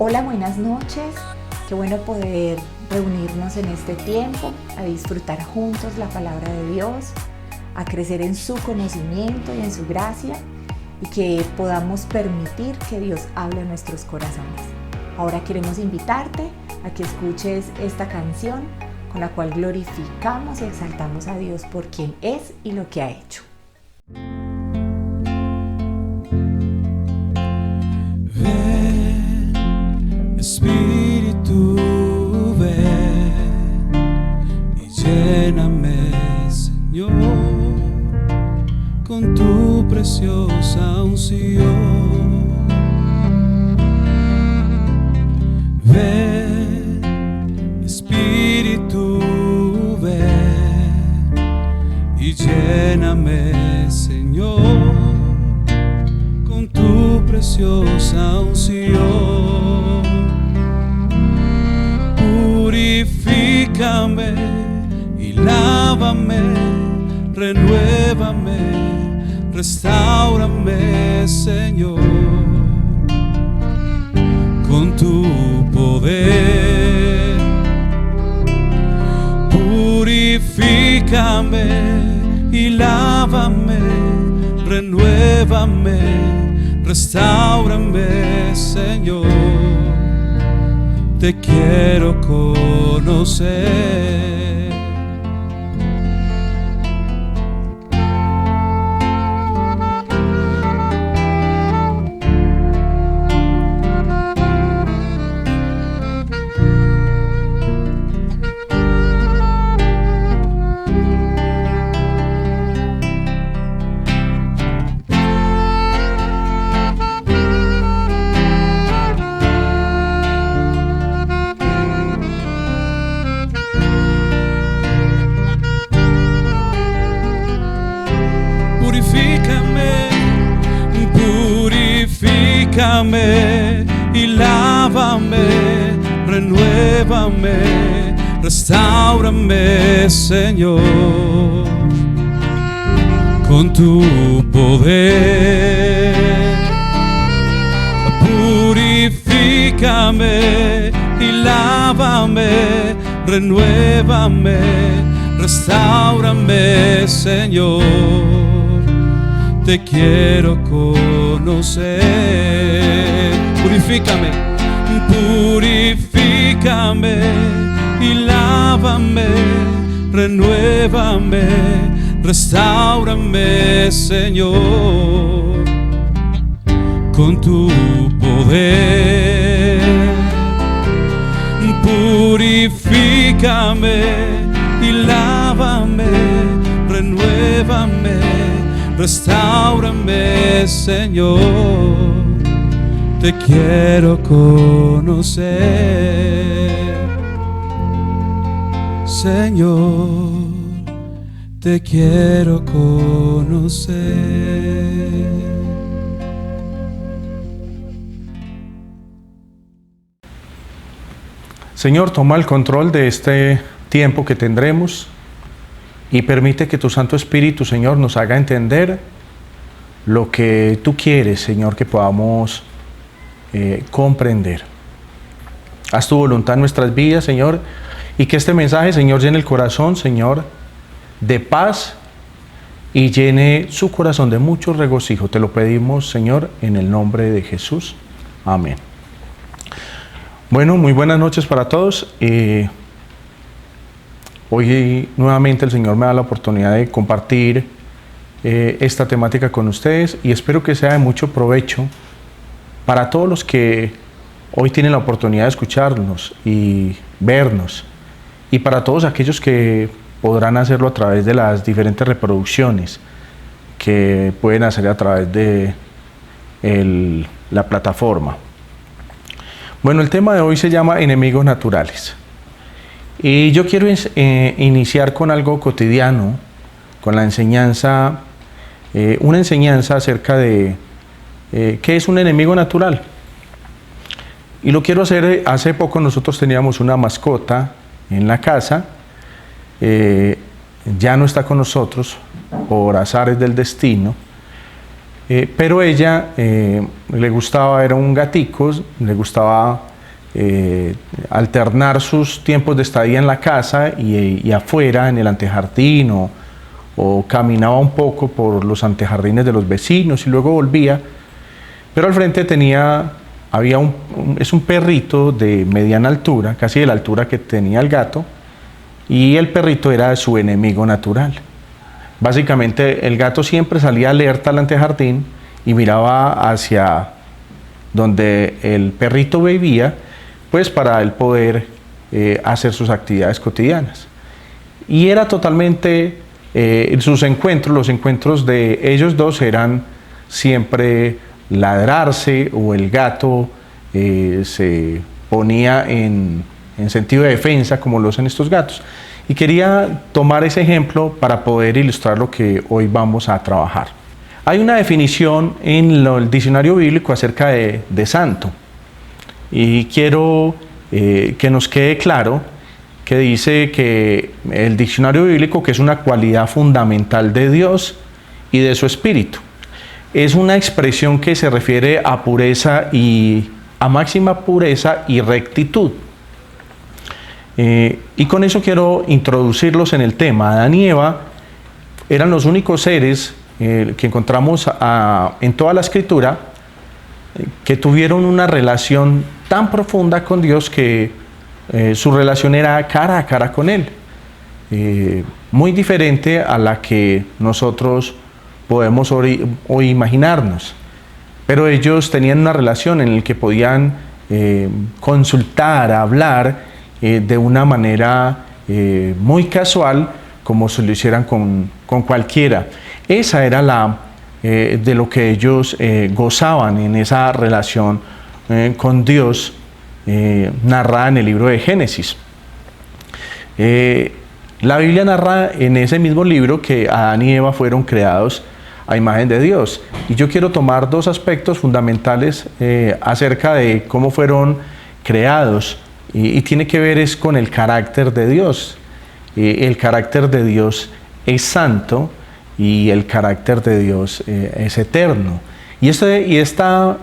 Hola, buenas noches. Qué bueno poder reunirnos en este tiempo, a disfrutar juntos la palabra de Dios, a crecer en su conocimiento y en su gracia, y que podamos permitir que Dios hable a nuestros corazones. Ahora queremos invitarte a que escuches esta canción con la cual glorificamos y exaltamos a Dios por quien es y lo que ha hecho. Ven, Espíritu, ven y lléname, Señor, con tu preciosa unción. Ven, Espíritu, ven y lléname, Señor, con tu preciosa unción. Purifícame y lávame, renuévame, restáurame, Señor, con tu poder. Purifícame y lávame, renuévame, restáurame, Señor. Te quiero conocer. Purifícame y lávame, renuévame, restáurame, Señor, con tu poder. Purifícame y lávame, renuévame, restáurame, Señor. Te quiero conocer. Purifícame, purifícame y lávame, renuévame, restáurame, Señor, con tu poder. Purifícame y lávame, renuévame, restáurame, Señor, te quiero conocer. Señor, te quiero conocer. Señor, toma el control de este tiempo que tendremos y permite que tu Santo Espíritu, Señor, nos haga entender lo que tú quieres, Señor, que podamos comprender. Haz tu voluntad en nuestras vidas, Señor, y que este mensaje, Señor, llene el corazón, Señor, de paz y llene su corazón de mucho regocijo. Te lo pedimos, Señor, en el nombre de Jesús. Amén. Bueno, muy buenas noches para todos. Hoy nuevamente el Señor me da la oportunidad de compartir esta temática con ustedes y espero que sea de mucho provecho para todos los que hoy tienen la oportunidad de escucharnos y vernos, y para todos aquellos que podrán hacerlo a través de las diferentes reproducciones que pueden hacer a través de la plataforma. Bueno, el tema de hoy se llama enemigos naturales. Y yo quiero iniciar con algo cotidiano, con la enseñanza, una enseñanza acerca de qué es un enemigo natural. Y lo quiero hacer, hace poco nosotros teníamos una mascota en la casa, ya no está con nosotros por azares del destino, pero ella le gustaba, era un gatico, le gustaba alternar sus tiempos de estadía en la casa y afuera, en el antejardín, o caminaba un poco por los antejardines de los vecinos y luego volvía. Pero al frente es un perrito de mediana altura, casi de la altura que tenía el gato, y el perrito era su enemigo natural. Básicamente el gato siempre salía alerta al antejardín y miraba hacia donde el perrito vivía, pues para él poder hacer sus actividades cotidianas. Y era totalmente, los encuentros de ellos dos eran siempre ladrarse, o el gato se ponía en sentido de defensa, como lo hacen estos gatos. Y quería tomar ese ejemplo para poder ilustrar lo que hoy vamos a trabajar. Hay una definición en el diccionario bíblico acerca de santo, y quiero que nos quede claro que dice que el diccionario bíblico que es una cualidad fundamental de Dios y de su espíritu. Es una expresión que se refiere a pureza a máxima pureza y rectitud. Y con eso quiero introducirlos en el tema. Adán y Eva eran los únicos seres que encontramos en toda la Escritura que tuvieron una relación tan profunda con Dios que su relación era cara a cara con Él, muy diferente a la que nosotros podemos hoy imaginarnos. Pero ellos tenían una relación en la que podían consultar, hablar de una manera muy casual, como si lo hicieran con cualquiera. Esa era de lo que ellos gozaban en esa relación con Dios, narrada en el libro de Génesis. La Biblia narra en ese mismo libro que Adán y Eva fueron creados a imagen de Dios. Y yo quiero tomar dos aspectos fundamentales acerca de cómo fueron creados, y tiene que ver es con el carácter de Dios. El carácter de Dios es santo y el carácter de Dios es eterno. Y estas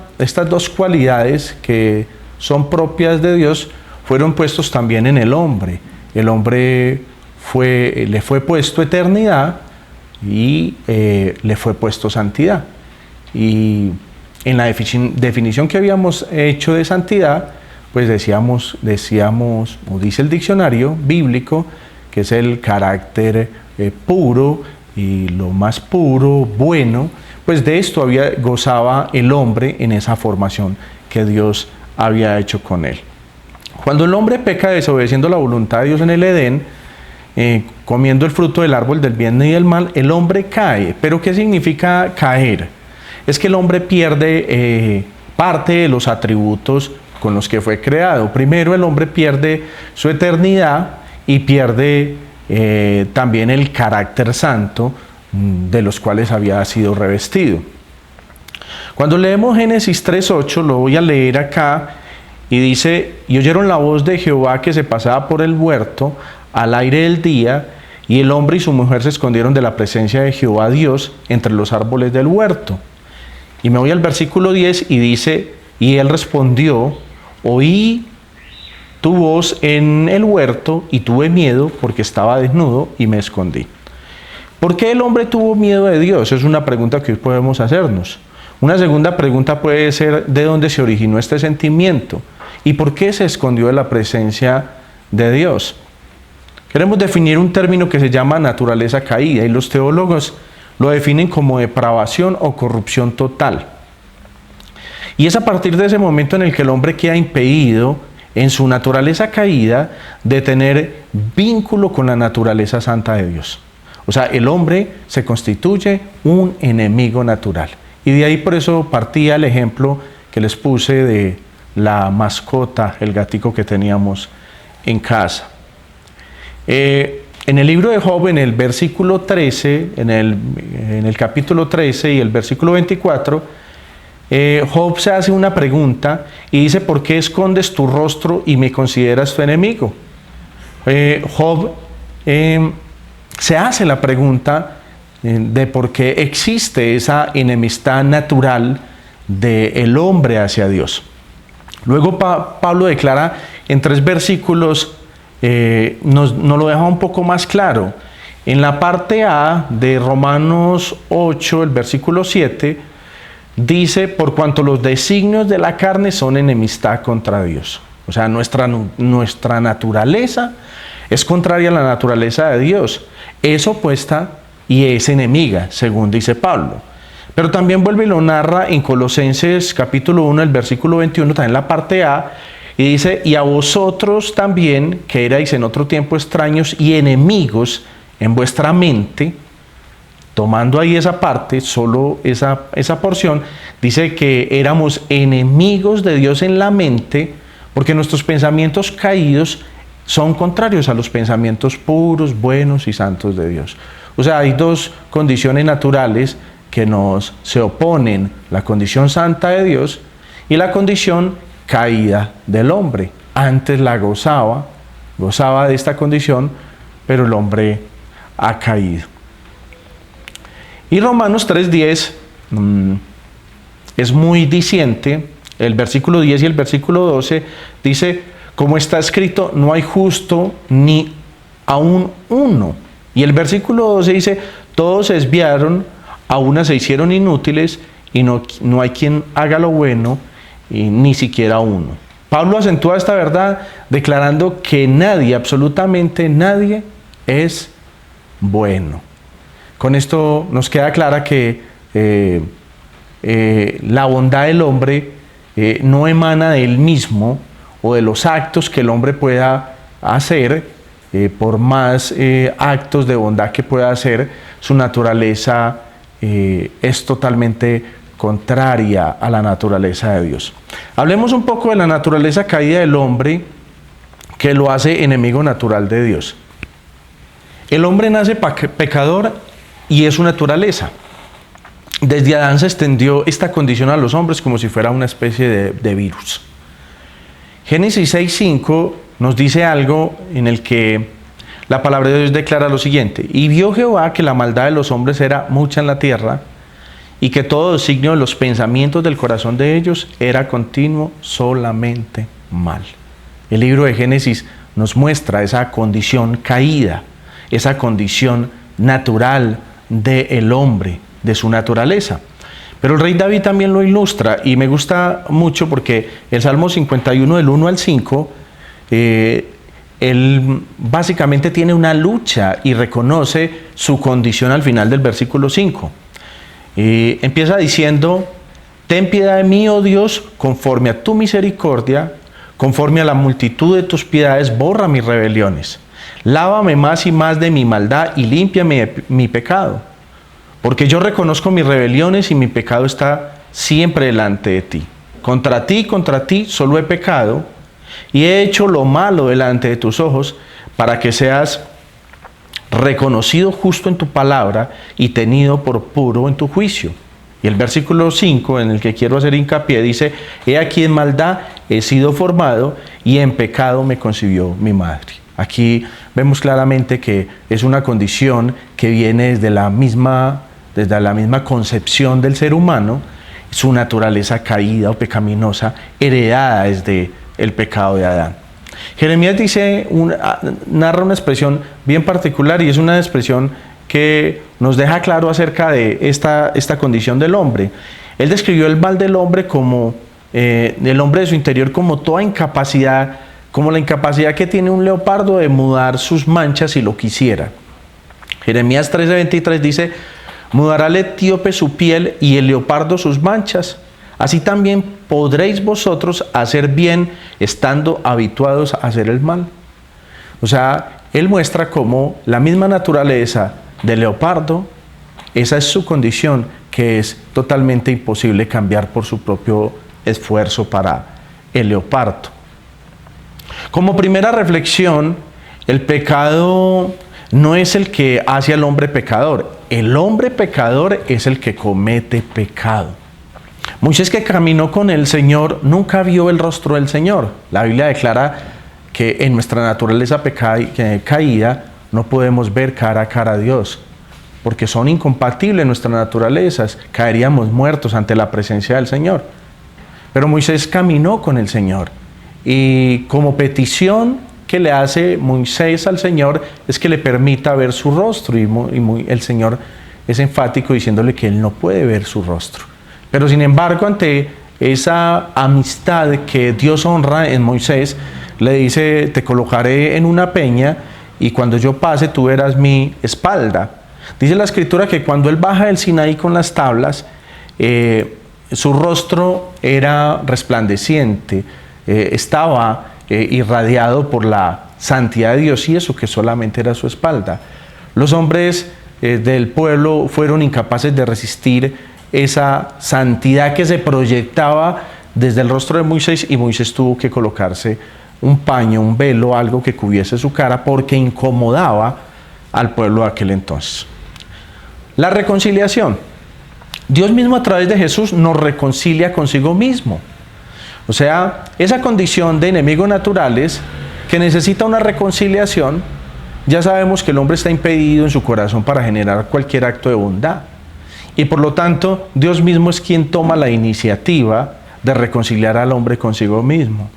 dos cualidades que son propias de Dios fueron puestos también en el hombre. El hombre le fue puesto eternidad y le fue puesto santidad. Y en la definición que habíamos hecho de santidad, pues decíamos, o dice el diccionario bíblico, que es el carácter puro y lo más puro, bueno. Pues de esto gozaba el hombre en esa formación que Dios había hecho con él. Cuando el hombre peca desobedeciendo la voluntad de Dios en el Edén, comiendo el fruto del árbol del bien y del mal, el hombre cae. ¿Pero qué significa caer? Es que el hombre pierde parte de los atributos con los que fue creado. Primero, el hombre pierde su eternidad y pierde también el carácter santo de los cuales había sido revestido. Cuando leemos Génesis 3:8, lo voy a leer acá, y dice: y oyeron la voz de Jehová que se pasaba por el huerto al aire del día, y el hombre y su mujer se escondieron de la presencia de Jehová Dios entre los árboles del huerto. Y me voy al versículo 10 y dice: y él respondió: oí tu voz en el huerto y tuve miedo porque estaba desnudo y me escondí. ¿Por qué el hombre tuvo miedo de Dios? Es una pregunta que hoy podemos hacernos. Una segunda pregunta puede ser: ¿de dónde se originó este sentimiento? ¿Y por qué se escondió de la presencia de Dios? Queremos definir un término que se llama naturaleza caída, y los teólogos lo definen como depravación o corrupción total. Y es a partir de ese momento en el que el hombre queda impedido en su naturaleza caída de tener vínculo con la naturaleza santa de Dios. O sea, el hombre se constituye un enemigo natural. Y de ahí por eso partía el ejemplo que les puse de la mascota, el gatico que teníamos en casa. En el libro de Job, en el versículo 13, en el capítulo 13 y el versículo 24, Job se hace una pregunta y dice: ¿por qué escondes tu rostro y me consideras tu enemigo? Job se hace la pregunta de por qué existe esa enemistad natural del hombre hacia Dios. Luego Pablo declara en 3 versículos, nos lo deja un poco más claro. En la parte A de Romanos 8, el versículo 7, dice: por cuanto los designios de la carne son enemistad contra Dios. O sea, nuestra naturaleza es contraria a la naturaleza de Dios, es opuesta y es enemiga, según dice Pablo. Pero también vuelve y lo narra en Colosenses capítulo 1, el versículo 21, también la parte A, y dice: y a vosotros también, que erais en otro tiempo extraños y enemigos en vuestra mente, tomando ahí esa parte, solo esa porción, dice que éramos enemigos de Dios en la mente, porque nuestros pensamientos caídos son contrarios a los pensamientos puros, buenos y santos de Dios. O sea, hay 2 condiciones naturales que se oponen: la condición santa de Dios y la condición caída del hombre. Antes la gozaba de esta condición, pero el hombre ha caído. Y Romanos 3:10 es muy diciente. El versículo 10 y el versículo 12 dice: como está escrito, no hay justo ni aun uno. Y el versículo 12 dice: todos se desviaron, a una se hicieron inútiles, y no hay quien haga lo bueno, y ni siquiera uno. Pablo acentúa esta verdad declarando que nadie, absolutamente nadie, es bueno. Con esto nos queda clara que la bondad del hombre no emana de él mismo o de los actos que el hombre pueda hacer. Por más actos de bondad que pueda hacer, su naturaleza es totalmente contraria a la naturaleza de Dios. Hablemos un poco de la naturaleza caída del hombre, que lo hace enemigo natural de Dios. El hombre nace pecador y es su naturaleza. Desde Adán se extendió esta condición a los hombres como si fuera una especie de virus. Génesis 6:5 nos dice algo en el que la palabra de Dios declara lo siguiente: y vio Jehová que la maldad de los hombres era mucha en la tierra, y que todo designio de los pensamientos del corazón de ellos era continuo solamente mal. El libro de Génesis nos muestra esa condición caída, esa condición natural del hombre, de su naturaleza. Pero el rey David también lo ilustra, y me gusta mucho porque el Salmo 51 del 1 al 5, él básicamente tiene una lucha y reconoce su condición al final del versículo 5. Empieza diciendo: ten piedad de mí, oh Dios, conforme a tu misericordia, conforme a la multitud de tus piedades, borra mis rebeliones. Lávame más y más de mi maldad y límpiame de mi pecado. Porque yo reconozco mis rebeliones y mi pecado está siempre delante de ti. Contra ti solo he pecado y he hecho lo malo delante de tus ojos, para que seas reconocido justo en tu palabra y tenido por puro en tu juicio. Y el versículo 5, en el que quiero hacer hincapié, dice: he aquí en maldad he sido formado, y en pecado me concibió mi madre. Aquí vemos claramente que es una condición que viene desde la misma concepción del ser humano, su naturaleza caída o pecaminosa, heredada desde el pecado de Adán. Jeremías narra una expresión bien particular, y es una expresión que nos deja claro acerca de esta condición del hombre. Él describió el mal del hombre como el hombre de su interior como toda incapacidad, como la incapacidad que tiene un leopardo de mudar sus manchas si lo quisiera. Jeremías 13:23 dice: mudará el etíope su piel y el leopardo sus manchas. Así también podréis vosotros hacer bien estando habituados a hacer el mal. O sea, él muestra cómo la misma naturaleza del leopardo, esa es su condición, que es totalmente imposible cambiar por su propio esfuerzo para el leopardo. Como primera reflexión, el pecado no es el que hace al hombre pecador. El hombre pecador es el que comete pecado. Moisés, que caminó con el Señor, nunca vio el rostro del Señor. La Biblia declara que en nuestra naturaleza caída no podemos ver cara a cara a Dios, porque son incompatibles nuestras naturalezas. Caeríamos muertos ante la presencia del Señor. Pero Moisés caminó con el Señor. Y como petición que le hace Moisés al Señor es que le permita ver su rostro. El Señor es enfático diciéndole que él no puede ver su rostro. Pero sin embargo, ante esa amistad que Dios honra en Moisés, le dice: te colocaré en una peña y cuando yo pase tú verás mi espalda. Dice la Escritura que cuando él baja del Sinaí con las tablas, su rostro era resplandeciente, estaba irradiado por la santidad de Dios, y eso que solamente era su espalda. Los hombres del pueblo fueron incapaces de resistir esa santidad que se proyectaba desde el rostro de Moisés, y Moisés tuvo que colocarse un paño, un velo, algo que cubriese su cara, porque incomodaba al pueblo de aquel entonces. La reconciliación. Dios mismo a través de Jesús nos reconcilia consigo mismo. O sea, esa condición de enemigos naturales que necesita una reconciliación, ya sabemos que el hombre está impedido en su corazón para generar cualquier acto de bondad. Y por lo tanto, Dios mismo es quien toma la iniciativa de reconciliar al hombre consigo mismo.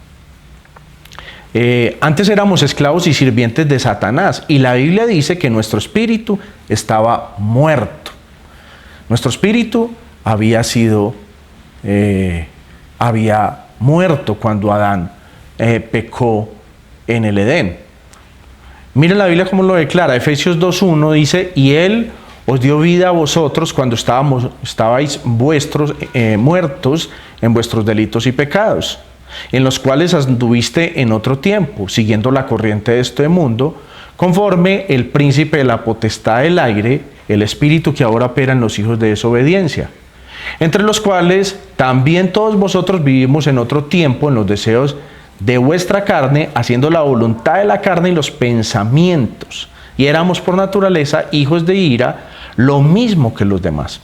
Antes éramos esclavos y sirvientes de Satanás, y la Biblia dice que nuestro espíritu estaba muerto. Nuestro espíritu había muerto cuando Adán pecó en el Edén. Miren la Biblia cómo lo declara. Efesios 2:1 dice: y Él os dio vida a vosotros cuando estabais muertos en vuestros delitos y pecados, en los cuales anduviste en otro tiempo, siguiendo la corriente de este mundo, conforme el príncipe de la potestad del aire, el espíritu que ahora opera en los hijos de desobediencia, entre los cuales también todos vosotros vivimos en otro tiempo en los deseos de vuestra carne, haciendo la voluntad de la carne y los pensamientos, y éramos por naturaleza hijos de ira, lo mismo que los demás.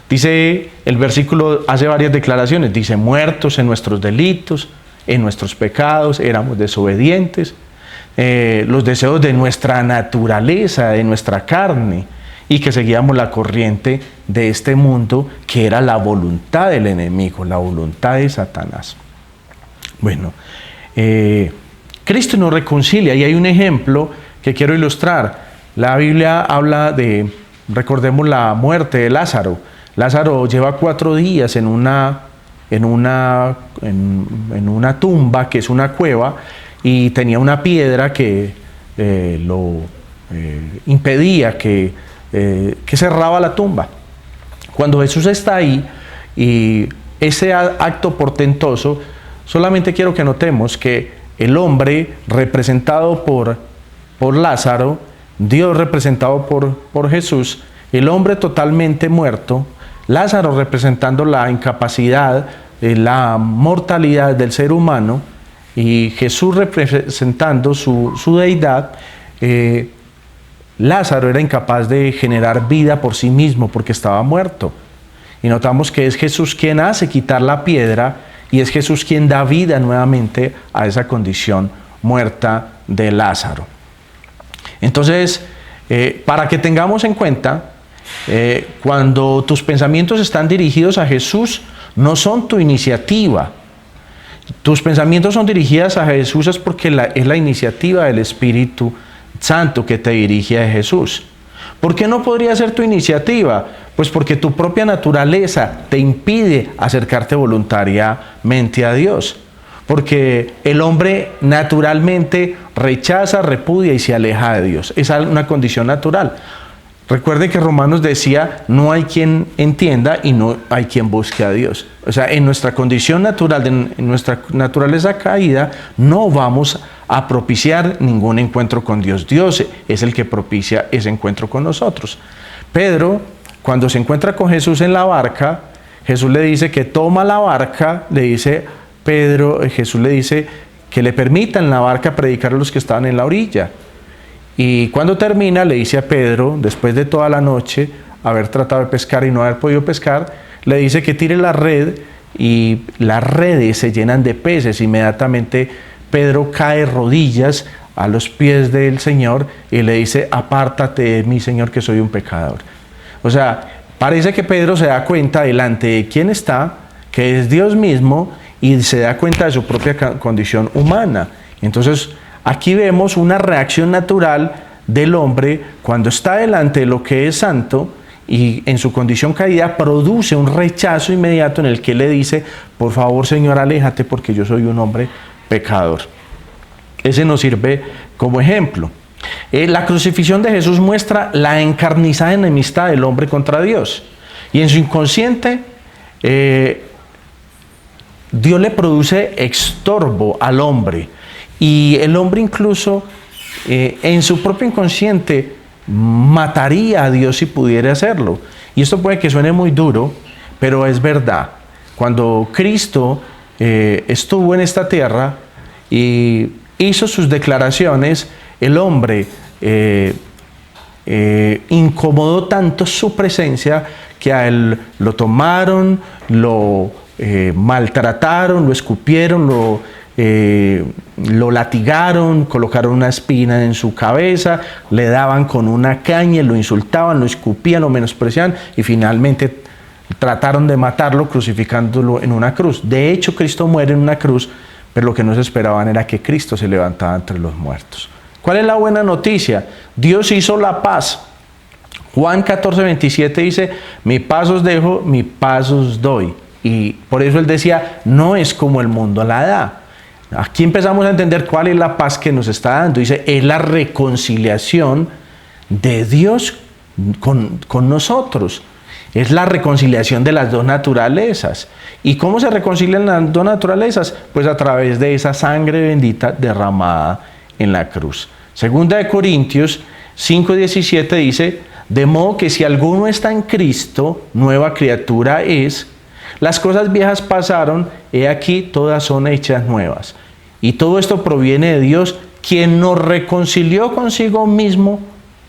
Dice el versículo, hace varias declaraciones, dice: muertos en nuestros delitos, en nuestros pecados, éramos desobedientes, los deseos de nuestra naturaleza, de nuestra carne, y que seguíamos la corriente de este mundo, que era la voluntad del enemigo, la voluntad de Satanás. Bueno, Cristo nos reconcilia, y hay un ejemplo que quiero ilustrar. La Biblia habla de, recordemos la muerte de Lázaro. Lázaro lleva 4 días en una tumba, que es una cueva, y tenía una piedra que lo impedía, que cerraba la tumba. Cuando Jesús está ahí, y ese acto portentoso, solamente quiero que notemos que el hombre representado por Lázaro, Dios representado por Jesús, el hombre totalmente muerto, Lázaro representando la incapacidad, la mortalidad del ser humano, y Jesús representando su deidad. Lázaro era incapaz de generar vida por sí mismo porque estaba muerto. Y notamos que es Jesús quien hace quitar la piedra, y es Jesús quien da vida nuevamente a esa condición muerta de Lázaro. Entonces, para que tengamos en cuenta, cuando tus pensamientos están dirigidos a Jesús, no son tu iniciativa. Tus pensamientos son dirigidos a Jesús es porque es la iniciativa del Espíritu Santo que te dirige a Jesús. ¿Por qué no podría ser tu iniciativa? Pues porque tu propia naturaleza te impide acercarte voluntariamente a Dios. Porque el hombre naturalmente rechaza, repudia y se aleja de Dios. Es una condición natural. Recuerde que Romanos decía: no hay quien entienda y no hay quien busque a Dios. O sea, en nuestra condición natural, en nuestra naturaleza caída, no vamos a propiciar ningún encuentro con Dios. Dios es el que propicia ese encuentro con nosotros. Pedro, cuando se encuentra con Jesús en la barca, Jesús le dice que toma la barca, Jesús le dice que le permitan en la barca predicar a los que estaban en la orilla. Y cuando termina, le dice a Pedro, después de toda la noche haber tratado de pescar y no haber podido pescar, le dice que tire la red, y las redes se llenan de peces. Inmediatamente Pedro cae rodillas a los pies del Señor y le dice: apártate de mí, Señor, que soy un pecador. O sea, parece que Pedro se da cuenta delante de quién está, que es Dios mismo y se da cuenta de su propia condición humana. Entonces, aquí vemos una reacción natural del hombre cuando está delante de lo que es santo y en su condición caída produce un rechazo inmediato en el que le dice: por favor, Señor, aléjate porque yo soy un hombre pecador. Ese nos sirve como ejemplo. La crucifixión de Jesús muestra la encarnizada enemistad del hombre contra Dios. Y en su inconsciente, Dios le produce estorbo al hombre. Y el hombre incluso, en su propio inconsciente, mataría a Dios si pudiera hacerlo. Y esto puede que suene muy duro, pero es verdad. Cuando Cristo estuvo en esta tierra y hizo sus declaraciones, el hombre incomodó tanto su presencia que a él lo tomaron, lo maltrataron, lo escupieron, lo latigaron, colocaron una espina en su cabeza, le daban con una caña, lo insultaban, lo escupían, lo menospreciaban y finalmente trataron de matarlo crucificándolo en una cruz. De hecho, Cristo muere en una cruz, pero lo que no se esperaban era que Cristo se levantaba entre los muertos. ¿Cuál es la buena noticia? Dios hizo la paz. Juan 14:27 dice: mi paz os dejo, mi paz os doy. Y por eso él decía: no es como el mundo la da. Aquí empezamos a entender cuál es la paz que nos está dando. Dice, es la reconciliación de Dios con nosotros. Es la reconciliación de las dos naturalezas. ¿Y cómo se reconcilian las dos naturalezas? Pues a través de esa sangre bendita derramada en la cruz. Segunda de Corintios 5:17 dice: de modo que si alguno está en Cristo, nueva criatura es. Las cosas viejas pasaron, he aquí todas son hechas nuevas. Y todo esto proviene de Dios, quien nos reconcilió consigo mismo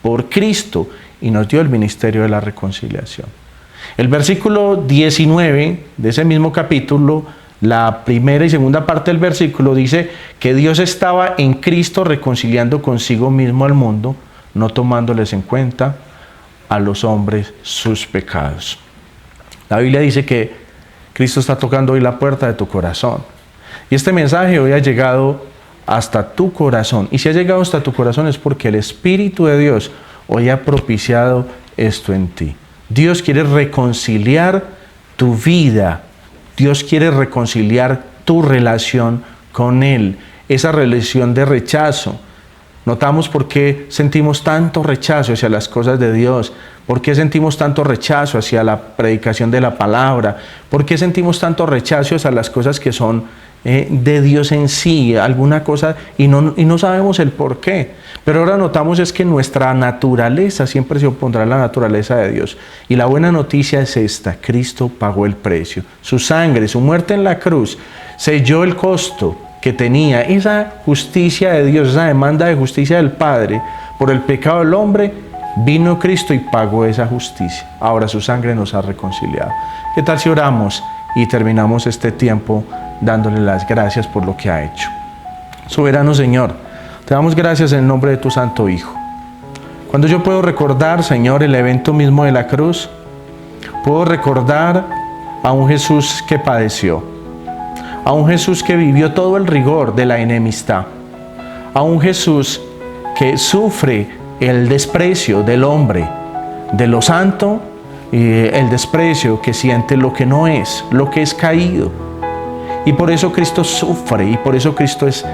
por Cristo y nos dio el ministerio de la reconciliación. El versículo 19 de ese mismo capítulo, la primera y segunda parte del versículo, dice que Dios estaba en Cristo reconciliando consigo mismo al mundo, no tomándoles en cuenta a los hombres sus pecados. La Biblia dice que Cristo está tocando hoy la puerta de tu corazón. Y este mensaje hoy ha llegado hasta tu corazón. Y si ha llegado hasta tu corazón es porque el Espíritu de Dios hoy ha propiciado esto en ti. Dios quiere reconciliar tu vida. Dios quiere reconciliar tu relación con Él. Esa relación de rechazo. Notamos por qué sentimos tanto rechazo hacia las cosas de Dios. ¿Por qué sentimos tanto rechazo hacia la predicación de la palabra? ¿Por qué sentimos tanto rechazo hacia las cosas que son de Dios en sí? Alguna cosa y no sabemos el por qué. Pero ahora notamos es que nuestra naturaleza siempre se opondrá a la naturaleza de Dios. Y la buena noticia es esta: Cristo pagó el precio. Su sangre, su muerte en la cruz, selló el costo que tenía esa justicia de Dios, esa demanda de justicia del Padre por el pecado del hombre. Vino Cristo y pagó esa justicia. Ahora su sangre nos ha reconciliado. ¿Qué tal si oramos y terminamos este tiempo dándole las gracias por lo que ha hecho? Soberano Señor, te damos gracias en el nombre de tu Santo Hijo. Cuando yo puedo recordar, Señor, el evento mismo de la cruz, puedo recordar a un Jesús que padeció, a un Jesús que vivió todo el rigor de la enemistad, a un Jesús que sufre el desprecio del hombre, de lo santo, el desprecio que siente lo que no es, lo que es caído. Y por eso Cristo sufre y por eso Cristo es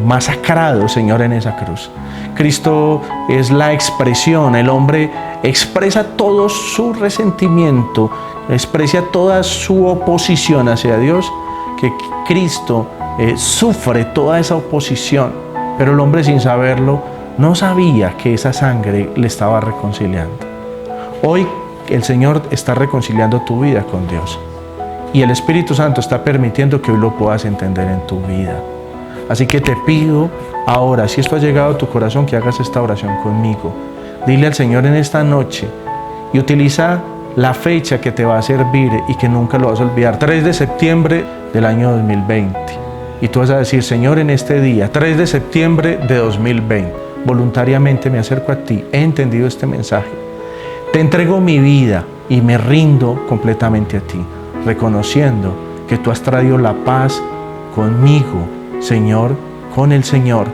masacrado, Señor, en esa cruz. Cristo es la expresión, el hombre expresa todo su resentimiento, expresa toda su oposición hacia Dios, que Cristo sufre toda esa oposición, pero el hombre sin saberlo no sabía que esa sangre le estaba reconciliando. Hoy el Señor está reconciliando tu vida con Dios y el Espíritu Santo está permitiendo que hoy lo puedas entender en tu vida. Así que te pido ahora, si esto ha llegado a tu corazón, que hagas esta oración conmigo. Dile al Señor en esta noche y utiliza la fecha que te va a servir y que nunca lo vas a olvidar. 3 de septiembre del año 2020. Y tú vas a decir: Señor, en este día, 3 de septiembre de 2020, voluntariamente me acerco a ti, he entendido este mensaje, te entrego mi vida y me rindo completamente a ti. reconociendo que tú has traído la paz conmigo, Señor, con el Señor.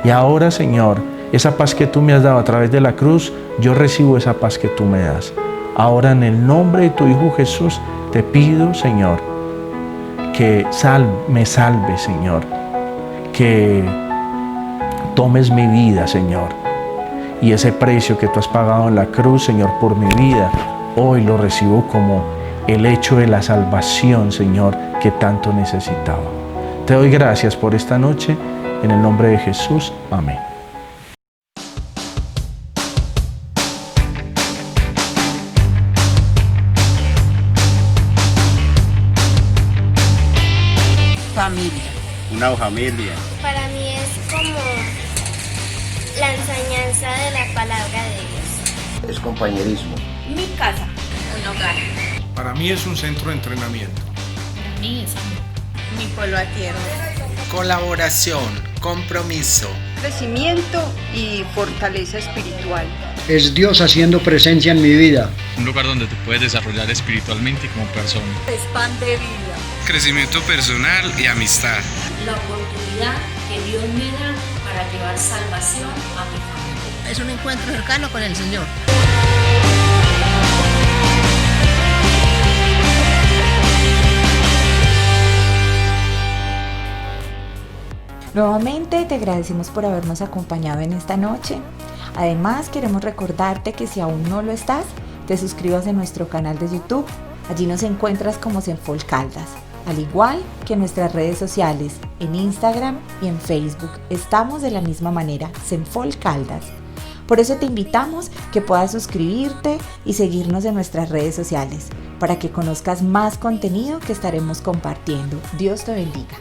Y ahora, Señor, esa paz que tú me has dado a través de la cruz, yo recibo esa paz que tú me das. Ahora, en el nombre de tu Hijo Jesús, te pido, Señor, que me salve, Señor, que tomes mi vida, Señor, y ese precio que tú has pagado en la cruz, Señor, por mi vida, hoy lo recibo como el hecho de la salvación, Señor, que tanto necesitaba. Te doy gracias por esta noche, en el nombre de Jesús, amén. Familia. Una familia. Para mí es como la enseñanza de la palabra de Dios. Es compañerismo. Mi casa. Un hogar. Para mí es un centro de entrenamiento. Para mí es amor. Mi pueblo a tierra. Colaboración, compromiso. Crecimiento y fortaleza espiritual. Es Dios haciendo presencia en mi vida. Un lugar donde te puedes desarrollar espiritualmente y como persona. Es pan de vida. Crecimiento personal y amistad. La oportunidad que Dios me da para llevar salvación a mi familia. Es un encuentro cercano con el Señor. Nuevamente te agradecemos por habernos acompañado en esta noche. Además, queremos recordarte que si aún no lo estás, te suscribas a nuestro canal de YouTube. Allí nos encuentras como Senfol Caldas, al igual que en nuestras redes sociales, en Instagram y en Facebook. Estamos de la misma manera, Senfol Caldas. Por eso te invitamos que puedas suscribirte y seguirnos en nuestras redes sociales, para que conozcas más contenido que estaremos compartiendo. Dios te bendiga.